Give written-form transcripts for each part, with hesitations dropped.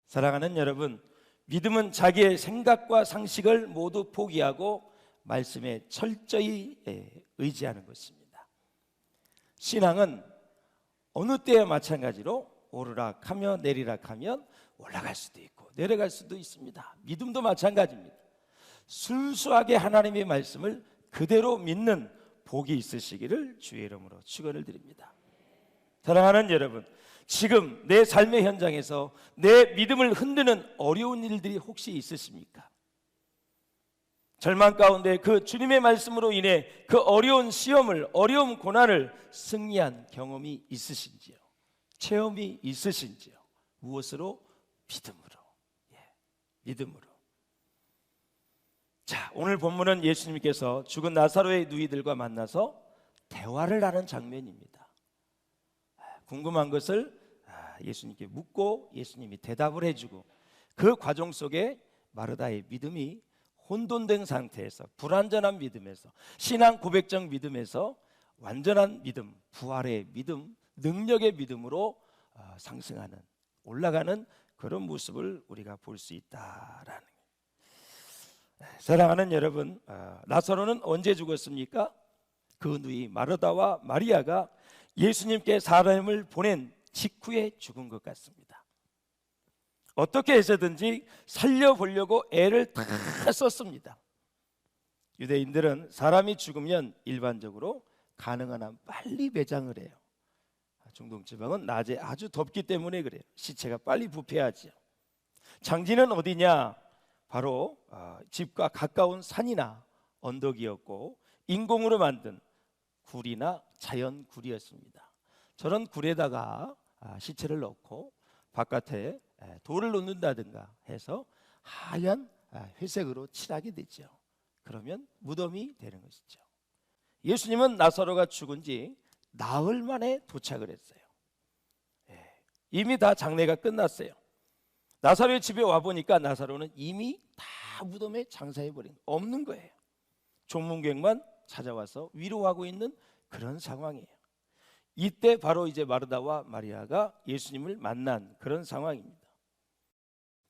사랑하는 여러분, 믿음은 자기의 생각과 상식을 모두 포기하고 말씀에 철저히 의지하는 것입니다. 신앙은 어느 때와 마찬가지로 오르락하며 내리락하면 올라갈 수도 있고 내려갈 수도 있습니다. 믿음도 마찬가지입니다. 순수하게 하나님의 말씀을 그대로 믿는 복이 있으시기를 주의 이름으로 축원을 드립니다. 사랑하는 여러분, 지금 내 삶의 현장에서 내 믿음을 흔드는 어려운 일들이 혹시 있으십니까? 절망 가운데 그 주님의 말씀으로 인해 그 어려운 시험을, 어려운 고난을 승리한 경험이 있으신지요? 체험이 있으신지요? 무엇으로? 믿음으로. 믿음으로. 자, 오늘 본문은 예수님께서 죽은 나사로의 누이들과 만나서 대화를 하는 장면입니다. 궁금한 것을 예수님께 묻고 예수님이 대답을 해주고, 그 과정 속에 마르다의 믿음이 혼돈된 상태에서, 불완전한 믿음에서, 신앙 고백적 믿음에서 완전한 믿음, 부활의 믿음, 능력의 믿음으로 상승하는, 올라가는 그런 모습을 우리가 볼 수 있다라는. 사랑하는 여러분, 나사로는 언제 죽었습니까? 그 누이 마르다와 마리아가 예수님께 사람을 보낸 직후에 죽은 것 같습니다. 어떻게 해서든지 살려보려고 애를 다 썼습니다. 유대인들은 사람이 죽으면 일반적으로 가능한 한 빨리 매장을 해요. 중동 지방은 낮에 아주 덥기 때문에 그래요. 시체가 빨리 부패하지요. 장지는 어디냐? 바로 집과 가까운 산이나 언덕이었고 인공으로 만든 굴이나 자연 굴이었습니다. 저런 굴에다가 시체를 넣고 바깥에 돌을 놓는다든가 해서 하얀 회색으로 칠하게 되죠. 그러면 무덤이 되는 것이죠. 예수님은 나사로가 죽은 지 나흘 만에 도착을 했어요. 이미 다 장례가 끝났어요. 나사로의 집에 와보니까 나사로는 이미 다 무덤에 장사해버린, 없는 거예요. 종문객만 찾아와서 위로하고 있는 그런 상황이에요. 이때 바로 이제 마르다와 마리아가 예수님을 만난 그런 상황입니다.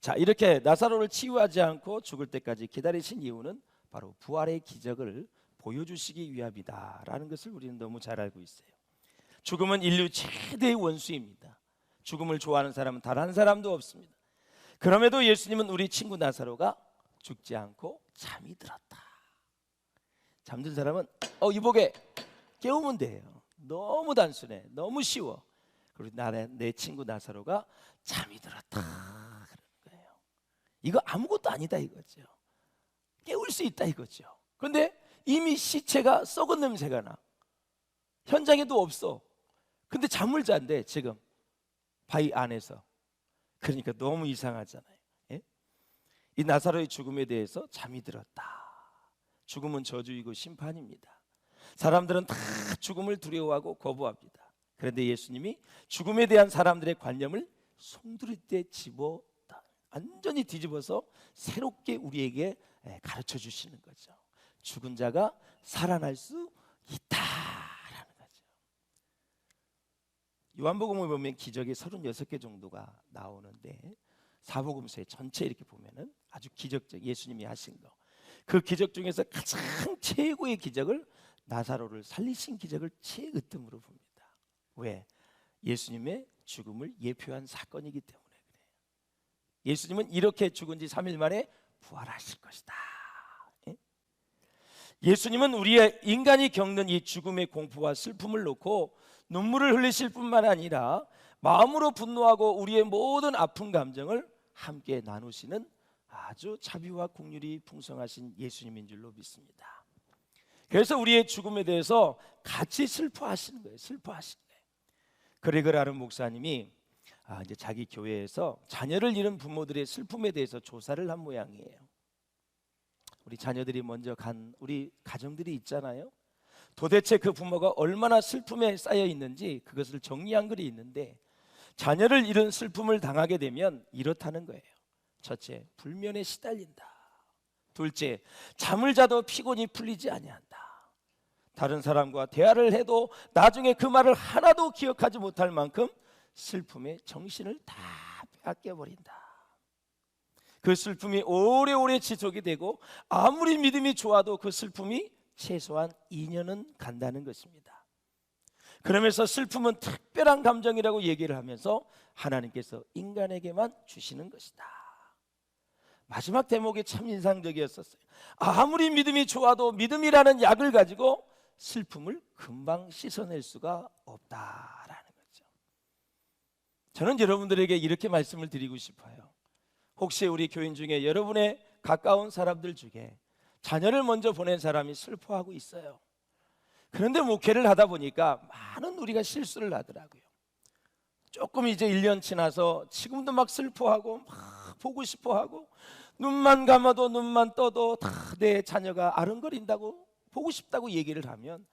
자, 이렇게 나사로를 치유하지 않고 죽을 때까지 기다리신 이유는 바로 부활의 기적을 보여주시기 위함이다라는 것을 우리는 너무 잘 알고 있어요. 죽음은 인류 최대의 원수입니다. 죽음을 좋아하는 사람은 단 한 사람도 없습니다. 그럼에도 예수님은 우리 친구 나사로가 죽지 않고 잠이 들었다. 잠든 사람은 이보게 깨우면 돼요. 너무 단순해, 너무 쉬워. 그리고 내 친구 나사로가 잠이 들었다 그러는 거예요. 이거 아무것도 아니다 이거죠. 깨울 수 있다 이거죠. 그런데 이미 시체가 썩은 냄새가 나. 현장에도 없어. 근데 잠을 잔대 지금 바위 안에서. 그러니까 너무 이상하잖아요. 예? 이 나사로의 죽음에 대해서 잠이 들었다. 죽음은 저주이고 심판입니다. 사람들은 다 죽음을 두려워하고 거부합니다. 그런데 예수님이 죽음에 대한 사람들의 관념을 송두리째 완전히 뒤집어서 새롭게 우리에게 가르쳐 주시는 거죠. 죽은 자가 살아날 수 있다라는 거죠. 요한복음을 보면 기적이 36개 정도가 나오는데 사복음서에 전체 이렇게 보면은 아주 기적적 예수님이 하신 거, 그 기적 중에서 가장 최고의 기적을, 나사로를 살리신 기적을 최으뜸으로 봅니다. 왜? 예수님의 죽음을 예표한 사건이기 때문에 그래요. 예수님은 이렇게 죽은 지 3일 만에 부활하실 것이다. 예수님은 우리의 인간이 겪는 이 죽음의 공포와 슬픔을 놓고 눈물을 흘리실 뿐만 아니라 마음으로 분노하고 우리의 모든 아픈 감정을 함께 나누시는 아주 자비와 긍휼이 풍성하신 예수님인 줄로 믿습니다. 그래서 우리의 죽음에 대해서 같이 슬퍼하시는 거예요. 슬퍼하시는 거예요. 그레그라는 목사님이 이제 자기 교회에서 자녀를 잃은 부모들의 슬픔에 대해서 조사를 한 모양이에요. 우리 자녀들이 먼저 간 우리 가정들이 있잖아요. 도대체 그 부모가 얼마나 슬픔에 쌓여 있는지 그것을 정리한 글이 있는데, 자녀를 잃은 슬픔을 당하게 되면 이렇다는 거예요. 첫째, 불면에 시달린다. 둘째, 잠을 자도 피곤이 풀리지 아니한다. 다른 사람과 대화를 해도 나중에 그 말을 하나도 기억하지 못할 만큼 슬픔에 정신을 다 빼앗겨 버린다. 그 슬픔이 오래오래 지속이 되고 아무리 믿음이 좋아도 그 슬픔이 최소한 2년은 간다는 것입니다. 그러면서 슬픔은 특별한 감정이라고 얘기를 하면서 하나님께서 인간에게만 주시는 것이다. 마지막 대목이 참 인상적이었었어요. 아무리 믿음이 좋아도 믿음이라는 약을 가지고 슬픔을 금방 씻어낼 수가 없다라는 거죠. 저는 여러분들에게 이렇게 말씀을 드리고 싶어요. 혹시 우리 교인 중에 여러분의 가까운 사람들 중에 자녀를 먼저 보낸 사람이 슬퍼하고 있어요. 그런데 목회를 하다 보니까 많은 우리가 실수를 하더라고요. 조금 이제 1년 지나서 지금도 막 슬퍼하고 막 보고 싶어하고 눈만 감아도 눈만 떠도 다 내 자녀가 아른거린다고 보고 싶다고 얘기를 하면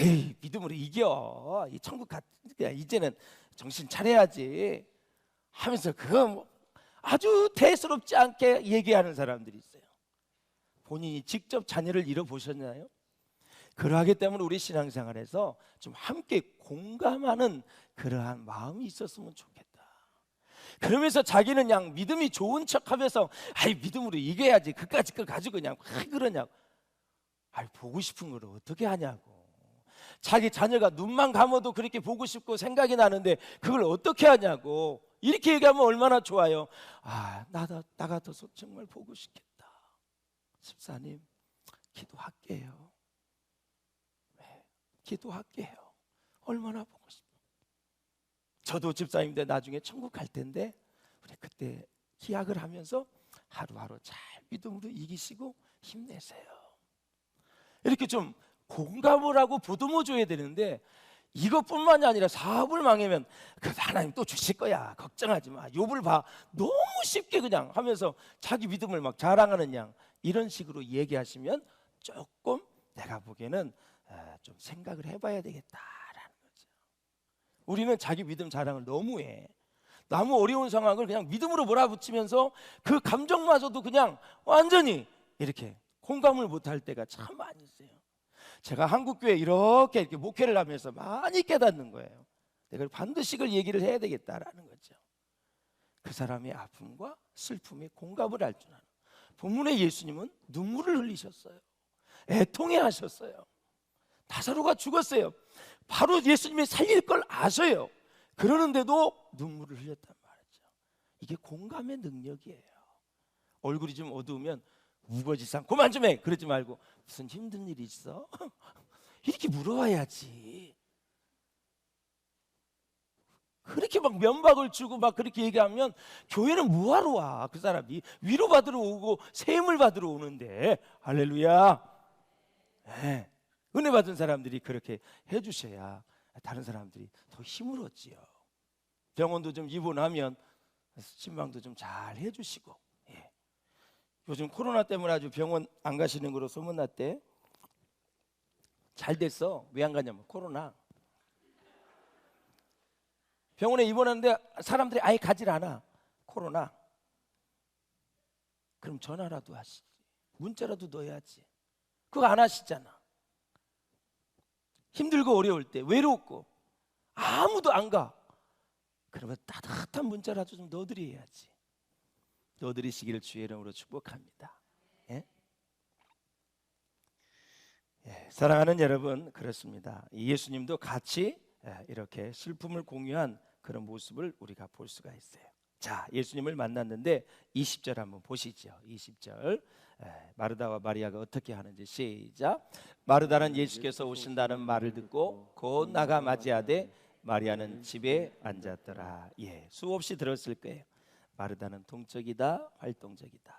에이 믿음으로 이겨 이 천국 이제는 정신 차려야지 하면서 그거 뭐 아주 대수롭지 않게 얘기하는 사람들이 있어요. 본인이 직접 자녀를 잃어보셨나요? 그러하기 때문에 우리 신앙생활에서 좀 함께 공감하는 그러한 마음이 있었으면 좋겠다. 그러면서 자기는 그냥 믿음이 좋은 척하면서 아이 믿음으로 이겨야지 그까짓 걸 가지고 그냥 왜 그러냐고. 아이 보고 싶은 걸 어떻게 하냐고. 자기 자녀가 눈만 감아도 그렇게 보고 싶고 생각이 나는데 그걸 어떻게 하냐고. 이렇게 얘기하면 얼마나 좋아요. 아 나 같아서 정말 보고 싶겠다. 집사님 기도할게요. 네, 기도할게요. 얼마나 보고 싶어. 저도 집사님인데 나중에 천국 갈 텐데 우리 그때 기약을 하면서 하루하루 잘 믿음으로 이기시고 힘내세요. 이렇게 좀 공감을 하고 보듬어 줘야 되는데 이것뿐만이 아니라 사업을 망하면 그 하나님 또 주실 거야 걱정하지 마 욥을 봐 너무 쉽게 그냥 하면서 자기 믿음을 막 자랑하는 양 이런 식으로 얘기하시면 조금 내가 보기에는 좀 생각을 해봐야 되겠다라는 거죠. 우리는 자기 믿음 자랑을 너무해. 너무 어려운 상황을 그냥 믿음으로 몰아붙이면서 그 감정마저도 그냥 완전히 이렇게 공감을 못할 때가 참 많이 있어요. 제가 한국교회 이렇게 목회를 하면서 많이 깨닫는 거예요. 내가 반드시 그걸 얘기를 해야 되겠다라는 거죠. 그 사람의 아픔과 슬픔에 공감을 할 줄 아는. 본문의 예수님은 눈물을 흘리셨어요. 애통해 하셨어요. 나사로가 죽었어요. 바로 예수님이 살릴 걸 아셔요. 그러는데도 눈물을 흘렸단 말이죠. 이게 공감의 능력이에요. 얼굴이 좀 어두우면 우거지상 그만 좀 해 그러지 말고 무슨 힘든 일이 있어? 이렇게 물어봐야지. 그렇게 막 면박을 주고 막 그렇게 얘기하면 교회는 뭐하러 와? 그 사람이 위로받으러 오고 세임을 받으러 오는데. 할렐루야. 네. 은혜 받은 사람들이 그렇게 해주셔야 다른 사람들이 더 힘을 얻지요. 병원도 좀 입원하면 신방도 좀 잘 해주시고. 예. 요즘 코로나 때문에 아주 병원 안 가시는 거로 소문났대. 잘 됐어. 왜 안 가냐면 코로나. 병원에 입원하는데 사람들이 아예 가질 않아. 코로나. 그럼 전화라도 하시지. 문자라도 넣어야지. 그거 안 하시잖아. 힘들고 어려울 때 외롭고 아무도 안 가. 그러면 따뜻한 문자라도 좀 넣어드려야지. 넣어드리시기를 주의 이름으로 축복합니다. 예? 예, 사랑하는 여러분, 그렇습니다. 예수님도 같이 이렇게 슬픔을 공유한 그런 모습을 우리가 볼 수가 있어요. 자, 예수님을 만났는데 20절 한번 보시죠. 20절 마르다와 마리아가 어떻게 하는지 시작. 마르다는 예수께서 오신다는 말을 듣고 곧 나가 맞이하되 마리아는 집에 앉았더라. 예, 수없이 들었을 거예요. 마르다는 동적이다, 활동적이다.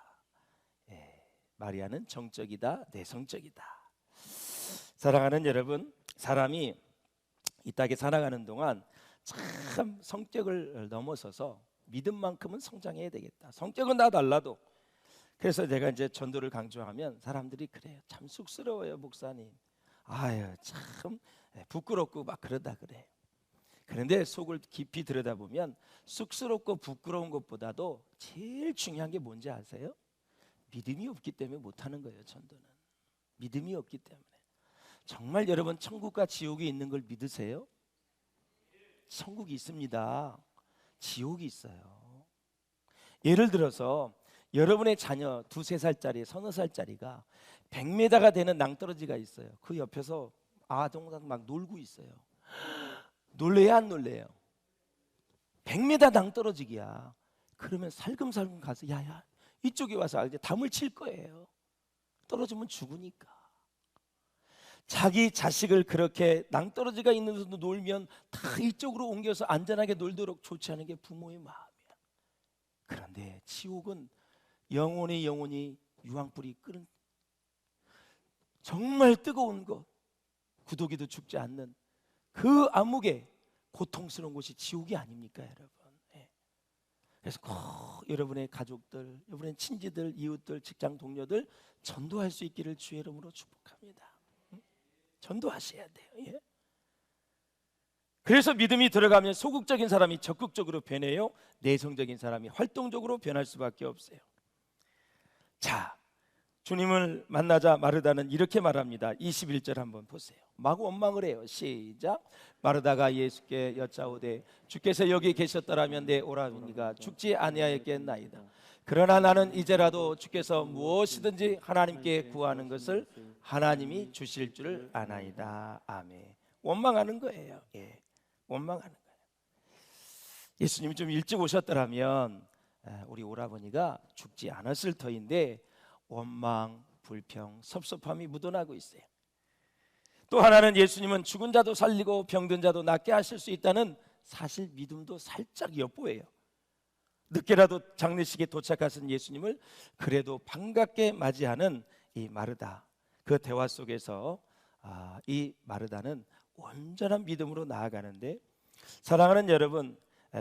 예, 마리아는 정적이다, 내성적이다. 사랑하는 여러분, 사람이 이 땅에 살아가는 동안 참 성격을 넘어서서 믿음만큼은 성장해야 되겠다. 성격은 다 달라도. 그래서 내가 이제 전도를 강조하면 사람들이 그래요. 참 쑥스러워요, 목사님. 아유, 참 부끄럽고 막 그러다 그래. 그런데 속을 깊이 들여다보면 쑥스럽고 부끄러운 것보다도 제일 중요한 게 뭔지 아세요? 믿음이 없기 때문에 못하는 거예요. 전도는 믿음이 없기 때문에. 정말 여러분 천국과 지옥이 있는 걸 믿으세요? 천국이 있습니다. 지옥이 있어요. 예를 들어서 여러분의 자녀 2, 3살짜리, 서너 살짜리가 100m가 되는 낭떠러지가 있어요. 그 옆에서 아동상 막 놀고 있어요. 놀래야 안 놀래요? 100m 낭떠러지기야. 그러면 살금살금 가서 야야 이쪽에 와서 이제 담을 칠 거예요. 떨어지면 죽으니까. 자기 자식을 그렇게 낭떠러지가 있는 데서 놀면 다 이쪽으로 옮겨서 안전하게 놀도록 좋지 않은 게 부모의 마음이야. 그런데 지옥은 영원히 유황불이 끓은 정말 뜨거운 것, 구더기도 죽지 않는 그 암흑의 고통스러운 곳이 지옥이 아닙니까, 여러분? 그래서 꼭 여러분의 가족들, 여러분의 친지들, 이웃들, 직장 동료들 전도할 수 있기를 주의 이름으로 축복합니다. 전도하셔야 돼요. 예? 그래서 믿음이 들어가면 소극적인 사람이 적극적으로 변해요. 내성적인 사람이 활동적으로 변할 수밖에 없어요. 자, 주님을 만나자 마르다는 이렇게 말합니다. 21절 한번 보세요. 마구 원망을 해요. 시작. 마르다가 예수께 여짜오되 주께서 여기 계셨더라면 내 오라비니가 죽지 아니하였겠나이다. 그러나 나는 이제라도 주께서 무엇이든지 하나님께 구하는 것을 하나님이 주실 줄 아나이다. 아멘. 원망하는 거예요. 예, 원망하는 거예요. 예수님이 좀 일찍 오셨더라면 우리 오라버니가 죽지 않았을 터인데 원망, 불평, 섭섭함이 묻어나고 있어요. 또 하나는 예수님은 죽은 자도 살리고 병든 자도 낫게 하실 수 있다는 사실 믿음도 살짝 엿보여요. 늦게라도 장례식에 도착하신 예수님을 그래도 반갑게 맞이하는 이 마르다, 그 대화 속에서 이 마르다는 온전한 믿음으로 나아가는데, 사랑하는 여러분,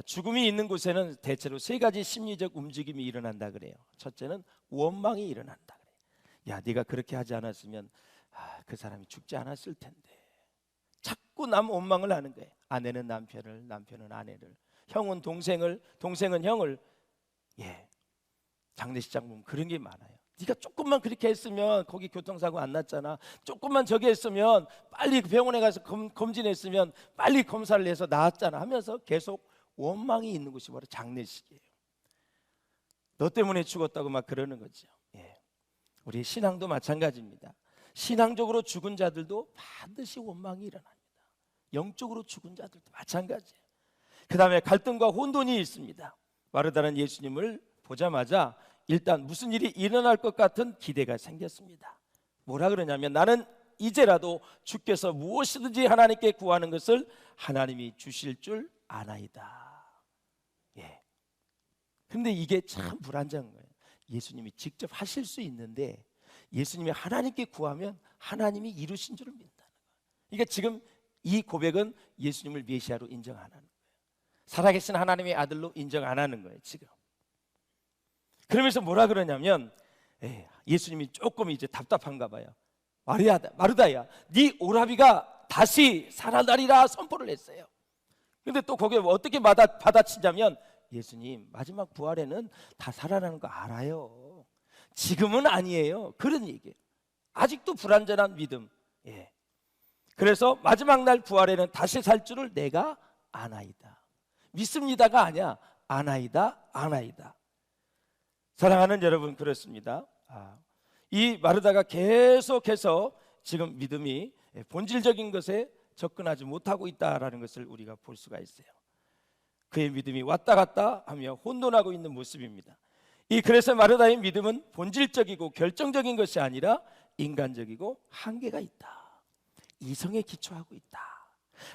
죽음이 있는 곳에는 대체로 3가지 심리적 움직임이 일어난다 그래요. 첫째는 원망이 일어난다 그래요. 야, 네가 그렇게 하지 않았으면 그 사람이 죽지 않았을 텐데. 자꾸 남 원망을 하는 거예요. 아내는 남편을, 남편은 아내를, 형은 동생을, 동생은 형을. 예, 장례식장 보면 그런 게 많아요. 네가 조금만 그렇게 했으면 거기 교통사고 안 났잖아. 조금만 저기 했으면 빨리 병원에 가서 검진했으면 빨리 검사를 해서 나았잖아 하면서 계속 원망이 있는 곳이 바로 장례식이에요. 너 때문에 죽었다고 막 그러는 거죠. 예. 우리 신앙도 마찬가지입니다. 신앙적으로 죽은 자들도 반드시 원망이 일어납니다. 영적으로 죽은 자들도 마찬가지예요. 그 다음에 갈등과 혼돈이 있습니다. 마르다는 예수님을 보자마자 일단 무슨 일이 일어날 것 같은 기대가 생겼습니다. 뭐라 그러냐면 나는 이제라도 주께서 무엇이든지 하나님께 구하는 것을 하나님이 주실 줄 아나이다. 예. 근데 이게 참 불안정한 거예요. 예수님이 직접 하실 수 있는데 예수님이 하나님께 구하면 하나님이 이루신 줄을 믿는다는 거예요. 그러니까 지금 이 고백은 예수님을 메시아로 인정 안 하는 거예요. 살아계신 하나님의 아들로 인정 안 하는 거예요, 지금. 그러면서 뭐라 그러냐면 예수님이 조금 이제 답답한가 봐요. 마르다야, 네 오라비가 다시 살아나리라 선포를 했어요. 근데 또 거기에 어떻게 받아치냐면 예수님 마지막 부활에는 다 살아나는 거 알아요. 지금은 아니에요. 그런 얘기예요. 아직도 불완전한 믿음. 예. 그래서 마지막 날 부활에는 다시 살 줄을 내가 아나이다. 믿습니다가 아니야. 아나이다, 아나이다. 사랑하는 여러분, 그렇습니다. 이 마르다가 계속해서 지금 믿음이 본질적인 것에 접근하지 못하고 있다라는 것을 우리가 볼 수가 있어요. 그의 믿음이 왔다 갔다 하며 혼돈하고 있는 모습입니다. 그래서 마르다의 믿음은 본질적이고 결정적인 것이 아니라 인간적이고 한계가 있다. 이성에 기초하고 있다.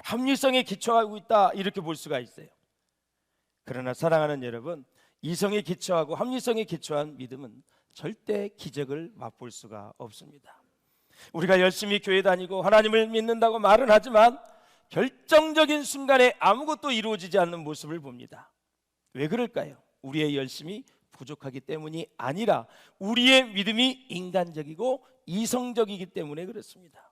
합리성에 기초하고 있다. 이렇게 볼 수가 있어요. 그러나 사랑하는 여러분, 이성에 기초하고 합리성에 기초한 믿음은 절대 기적을 맛볼 수가 없습니다. 우리가 열심히 교회 다니고 하나님을 믿는다고 말은 하지만 결정적인 순간에 아무것도 이루어지지 않는 모습을 봅니다. 왜 그럴까요? 우리의 열심이 부족하기 때문이 아니라 우리의 믿음이 인간적이고 이성적이기 때문에 그렇습니다.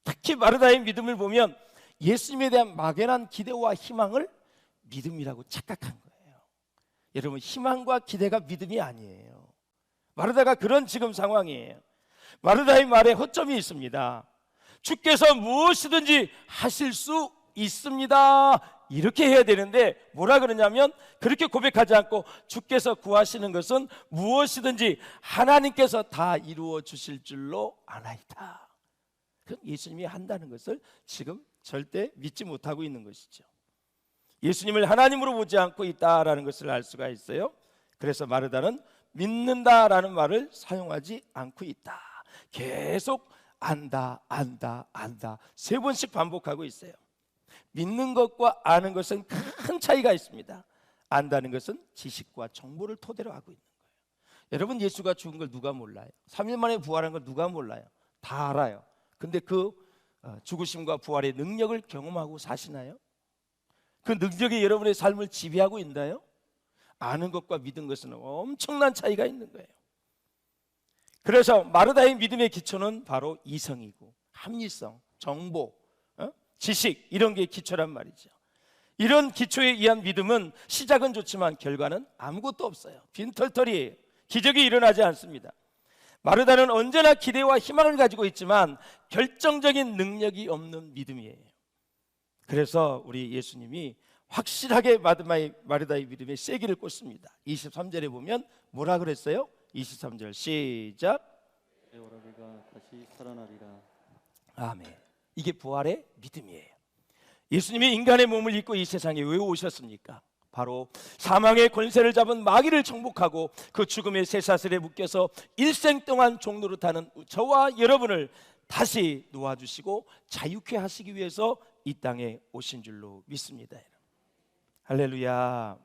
특히 마르다의 믿음을 보면 예수님에 대한 막연한 기대와 희망을 믿음이라고 착각한 거예요. 여러분, 희망과 기대가 믿음이 아니에요. 마르다가 그런 지금 상황이에요. 마르다의 말에 허점이 있습니다. 주께서 무엇이든지 하실 수 있습니다. 이렇게 해야 되는데 뭐라 그러냐면 그렇게 고백하지 않고 주께서 구하시는 것은 무엇이든지 하나님께서 다 이루어 주실 줄로 아나이다. 예수님이 한다는 것을 지금 절대 믿지 못하고 있는 것이죠. 예수님을 하나님으로 보지 않고 있다라는 것을 알 수가 있어요. 그래서 마르다는 믿는다라는 말을 사용하지 않고 있다. 계속 안다 세 번씩 반복하고 있어요. 믿는 것과 아는 것은 큰 차이가 있습니다. 안다는 것은 지식과 정보를 토대로 하고 있는 거예요. 여러분, 예수가 죽은 걸 누가 몰라요? 3일 만에 부활한 걸 누가 몰라요? 다 알아요. 근데 그 죽으심과 부활의 능력을 경험하고 사시나요? 그 능력이 여러분의 삶을 지배하고 있나요? 아는 것과 믿은 것은 엄청난 차이가 있는 거예요. 그래서 마르다의 믿음의 기초는 바로 이성이고 합리성, 정보, 지식, 이런 게 기초란 말이죠. 이런 기초에 의한 믿음은 시작은 좋지만 결과는 아무것도 없어요. 빈털털이에요. 기적이 일어나지 않습니다. 마르다는 언제나 기대와 희망을 가지고 있지만 결정적인 능력이 없는 믿음이에요. 그래서 우리 예수님이 확실하게 마르다의 믿음에 세기를 꽂습니다. 23절에 보면 뭐라 그랬어요? 23절 시작. 내 오라비가 다시 살아나리라. 아멘. 이게 부활의 믿음이에요. 예수님이 인간의 몸을 입고 이 세상에 왜 오셨습니까? 바로 사망의 권세를 잡은 마귀를 정복하고 그 죽음의 쇠사슬에 묶여서 일생 동안 종노릇 하는 저와 여러분을 다시 놓아주시고 자유케 하시기 위해서 이 땅에 오신 줄로 믿습니다. 할렐루야.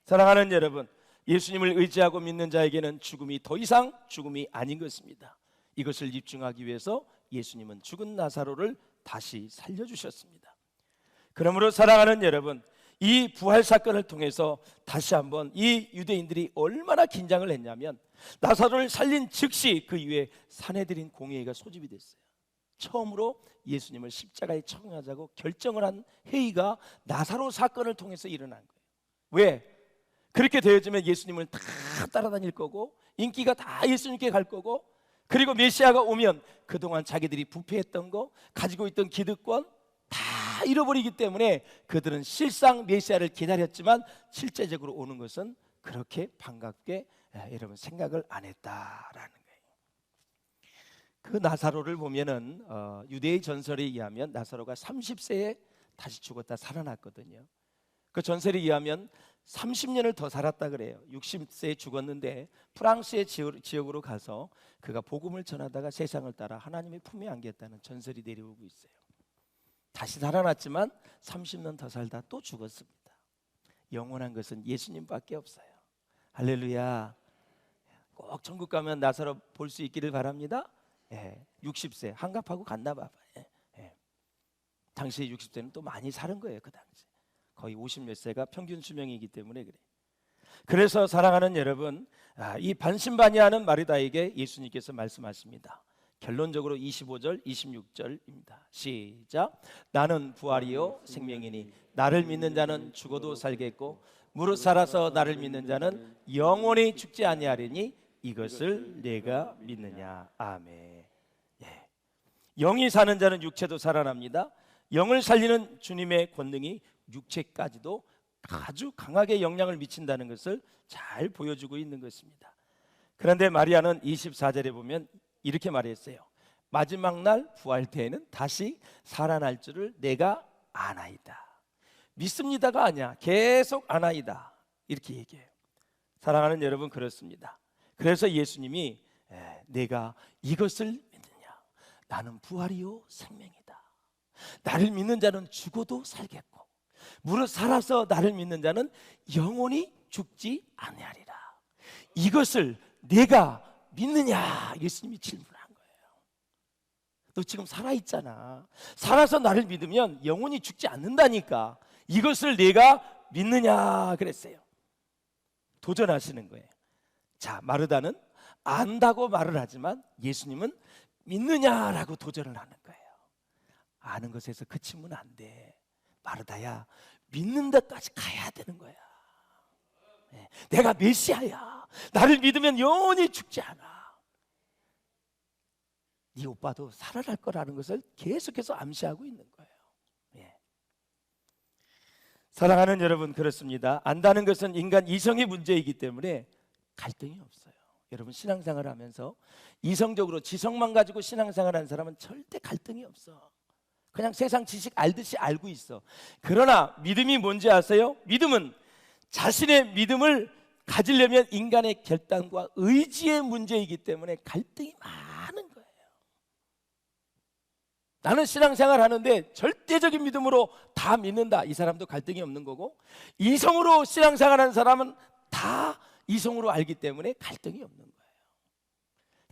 사랑하는 여러분, 예수님을 의지하고 믿는 자에게는 죽음이 더 이상 죽음이 아닌 것입니다. 이것을 입증하기 위해서 예수님은 죽은 나사로를 다시 살려주셨습니다. 그러므로 사랑하는 여러분, 이 부활 사건을 통해서 다시 한번 이 유대인들이 얼마나 긴장을 했냐면 나사로를 살린 즉시 그 이후에 사내들인 공회의가 소집이 됐어요. 처음으로 예수님을 십자가에 처형하자고 결정을 한 회의가 나사로 사건을 통해서 일어난 거예요. 왜? 그렇게 되어지면 예수님을 다 따라다닐 거고 인기가 다 예수님께 갈 거고, 그리고 메시아가 오면 그동안 자기들이 부패했던 거, 가지고 있던 기득권 다 잃어버리기 때문에 그들은 실상 메시아를 기다렸지만 실제적으로 오는 것은 그렇게 반갑게 여러분 생각을 안 했다라는 거예요. 그 나사로를 보면은 유대의 전설에 의하면 나사로가 30세에 다시 죽었다 살아났거든요. 그 전설에 의하면 30년을 더 살았다 그래요. 60세에 죽었는데 프랑스의 지역으로 가서 그가 복음을 전하다가 세상을 따라 하나님의 품에 안겼다는 전설이 내려오고 있어요. 다시 살아났지만 30년 더 살다 또 죽었습니다. 영원한 것은 예수님밖에 없어요. 할렐루야. 꼭 천국 가면 나사로 볼 수 있기를 바랍니다. 60세 한갑하고 갔나 봐요. 당시 60세는 또 많이 사는 거예요. 그 당시 거의 50몇 세가 평균 수명이기 때문에 그래요. 그래서 사랑하는 여러분, 이 반신반의하는 마르다에게 예수님께서 말씀하십니다. 결론적으로 25절 26절입니다. 시작. 나는 부활이요 생명이니 나를 믿는 자는 죽어도 살겠고 무릇 살아서 나를 믿는 자는 영원히 죽지 아니하리니 이것을 내가 믿느냐. 아멘. 영이 사는 자는 육체도 살아납니다. 영을 살리는 주님의 권능이 육체까지도 아주 강하게 영향을 미친다는 것을 잘 보여주고 있는 것입니다. 그런데 마리아는 24절에 보면 이렇게 말했어요. 마지막 날 부활 때에는 다시 살아날 줄을 내가 아나이다. 믿습니다가 아니야. 계속 아나이다. 이렇게 얘기해요. 사랑하는 여러분, 그렇습니다. 그래서 예수님이 내가 이것을 믿느냐. 나는 부활이요 생명이다. 나를 믿는 자는 죽어도 살겠고 무릇 살아서 나를 믿는 자는 영원히 죽지 아니하리라. 이것을 내가 믿느냐. 예수님이 질문한 거예요. 너 지금 살아있잖아. 살아서 나를 믿으면 영원히 죽지 않는다니까. 이것을 내가 믿느냐 그랬어요. 도전하시는 거예요. 자, 마르다는 안다고 말을 하지만 예수님은 믿느냐라고 도전을 하는 거예요. 아는 것에서 그치면 안 돼. 마르다야, 믿는 데까지 가야 되는 거야. 내가 메시아야. 나를 믿으면 영원히 죽지 않아. 네 오빠도 살아날 거라는 것을 계속해서 암시하고 있는 거예요. 사랑하는 여러분, 그렇습니다. 안다는 것은 인간 이성의 문제이기 때문에 갈등이 없어요. 여러분, 신앙생활을 하면서 이성적으로 지성만 가지고 신앙생활하는 사람은 절대 갈등이 없어. 그냥 세상 지식 알듯이 알고 있어. 그러나 믿음이 뭔지 아세요? 믿음은 자신의 믿음을 가지려면 인간의 결단과 의지의 문제이기 때문에 갈등이 많은 거예요. 나는 신앙생활 하는데 절대적인 믿음으로 다 믿는다, 이 사람도 갈등이 없는 거고, 이성으로 신앙생활하는 사람은 다 이성으로 알기 때문에 갈등이 없는 거예요.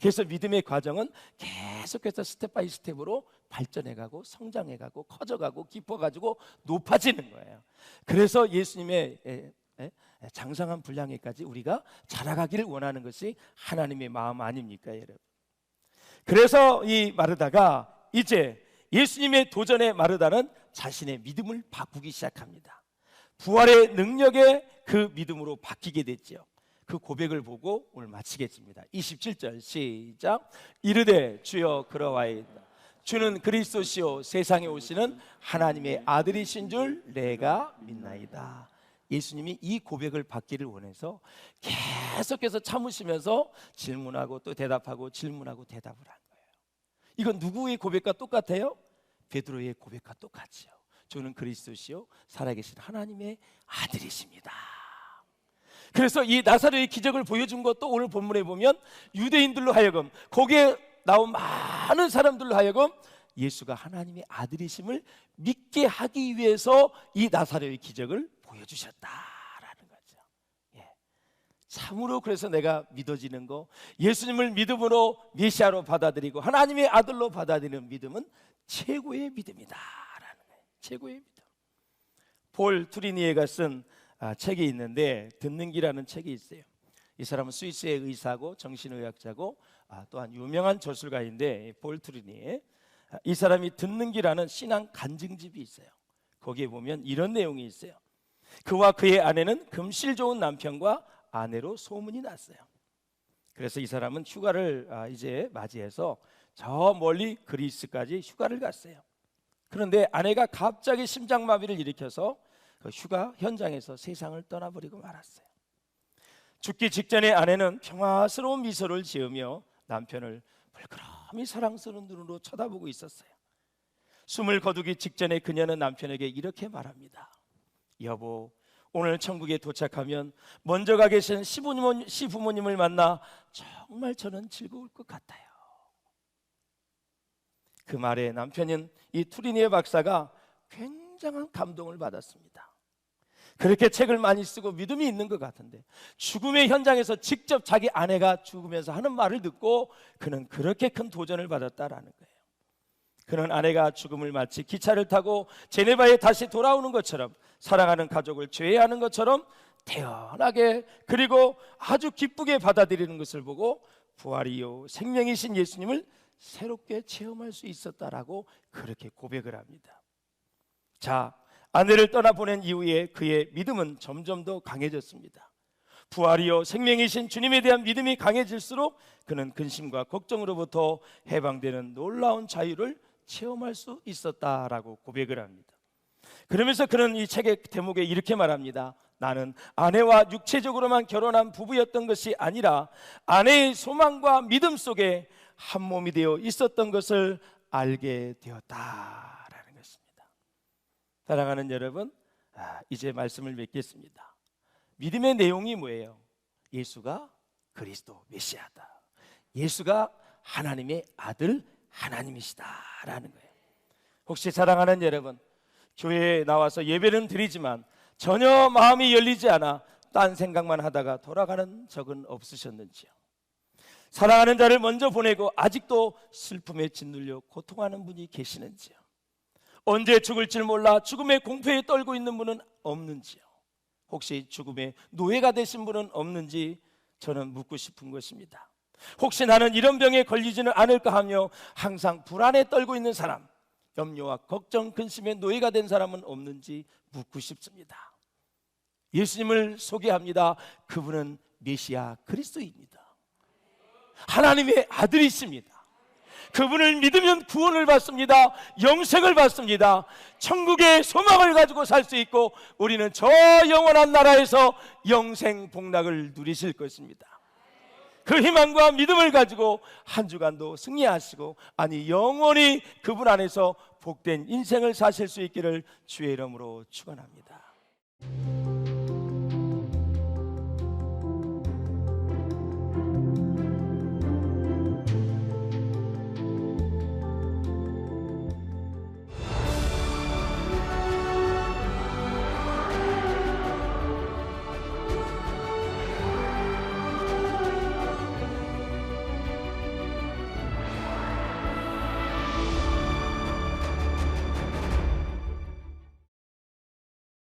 그래서 믿음의 과정은 계속해서 스텝 바이 스텝으로 발전해가고 성장해가고 커져가고 깊어가지고 높아지는 거예요. 그래서 예수님의 장성한 분량에까지 우리가 자라가기를 원하는 것이 하나님의 마음 아닙니까, 여러분? 그래서 이 마르다가 이제 예수님의 도전에 마르다는 자신의 믿음을 바꾸기 시작합니다. 부활의 능력에 그 믿음으로 바뀌게 됐죠. 그 고백을 보고 오늘 마치겠습니다. 27절 시작. 이르되 주여 그러하이다. 주는 그리스도시요 세상에 오시는 하나님의 아들이신 줄 내가 믿나이다. 예수님이 이 고백을 받기를 원해서 계속해서 참으시면서 질문하고 또 대답하고 질문하고 대답을 한 거예요. 이건 누구의 고백과 똑같아요? 베드로의 고백과 똑같지요. 주는 그리스도시요 살아계신 하나님의 아들이십니다. 그래서 이 나사로의 기적을 보여준 것도 오늘 본문에 보면 유대인들로 하여금, 거기에 나온 많은 사람들로 하여금 예수가 하나님의 아들이심을 믿게 하기 위해서 이 나사로의 기적을 보여주셨다라는 거죠. 참으로 그래서 내가 믿어지는 거, 예수님을 믿음으로 메시아로 받아들이고 하나님의 아들로 받아들이는 믿음은 최고의 믿음이다라는 거예요. 최고의 믿음. 폴 투리니에가 쓴 책이 있는데, 듣는 기라는 책이 있어요. 이 사람은 스위스의 의사고 정신의학자고 또한 유명한 저술가인데, 폴 투리니에, 이 사람이 듣는 기라는 신앙 간증집이 있어요. 거기에 보면 이런 내용이 있어요. 그와 그의 아내는 금실 좋은 남편과 아내로 소문이 났어요. 그래서 이 사람은 휴가를 이제 맞이해서 저 멀리 그리스까지 휴가를 갔어요. 그런데 아내가 갑자기 심장마비를 일으켜서 그 휴가 현장에서 세상을 떠나버리고 말았어요. 죽기 직전에 아내는 평화스러운 미소를 지으며 남편을 물끄러미 사랑스러운 눈으로 쳐다보고 있었어요. 숨을 거두기 직전에 그녀는 남편에게 이렇게 말합니다. 여보, 오늘 천국에 도착하면 먼저 가 계신 시부모님을 만나 정말 저는 즐거울 것 같아요. 그 말에 남편은 이 투리니에 박사가 굉장한 감동을 받았습니다. 그렇게 책을 많이 쓰고 믿음이 있는 것 같은데 죽음의 현장에서 직접 자기 아내가 죽으면서 하는 말을 듣고 그는 그렇게 큰 도전을 받았다라는 거예요. 그는 아내가 죽음을 마치 기차를 타고 제네바에 다시 돌아오는 것처럼, 사랑하는 가족을 죄해하는 것처럼 태연하게 그리고 아주 기쁘게 받아들이는 것을 보고 부활이요 생명이신 예수님을 새롭게 체험할 수 있었다라고 그렇게 고백을 합니다. 자, 아내를 떠나보낸 이후에 그의 믿음은 점점 더 강해졌습니다. 부활이요 생명이신 주님에 대한 믿음이 강해질수록 그는 근심과 걱정으로부터 해방되는 놀라운 자유를 체험할 수 있었다라고 고백을 합니다. 그러면서 그는 이 책의 대목에 이렇게 말합니다. 나는 아내와 육체적으로만 결혼한 부부였던 것이 아니라 아내의 소망과 믿음 속에 한 몸이 되어 있었던 것을 알게 되었다라는 것입니다. 사랑하는 여러분, 이제 말씀을 맺겠습니다. 믿음의 내용이 뭐예요? 예수가 그리스도 메시아다. 예수가 하나님의 아들 하나님이시다라는 거예요. 혹시 사랑하는 여러분, 교회에 나와서 예배는 드리지만 전혀 마음이 열리지 않아 딴 생각만 하다가 돌아가는 적은 없으셨는지요? 사랑하는 자를 먼저 보내고 아직도 슬픔에 짓눌려 고통하는 분이 계시는지요? 언제 죽을지 몰라 죽음의 공포에 떨고 있는 분은 없는지요? 혹시 죽음의 노예가 되신 분은 없는지 저는 묻고 싶은 것입니다. 혹시 나는 이런 병에 걸리지는 않을까 하며 항상 불안에 떨고 있는 사람, 염려와 걱정, 근심의 노예가 된 사람은 없는지 묻고 싶습니다. 예수님을 소개합니다. 그분은 메시아 그리스도입니다. 하나님의 아들이십니다. 그분을 믿으면 구원을 받습니다. 영생을 받습니다. 천국의 소망을 가지고 살 수 있고 우리는 저 영원한 나라에서 영생 복락을 누리실 것입니다. 그 희망과 믿음을 가지고 한 주간도 승리하시고 아니 영원히 그분 안에서 복된 인생을 사실 수 있기를 주의 이름으로 축원합니다.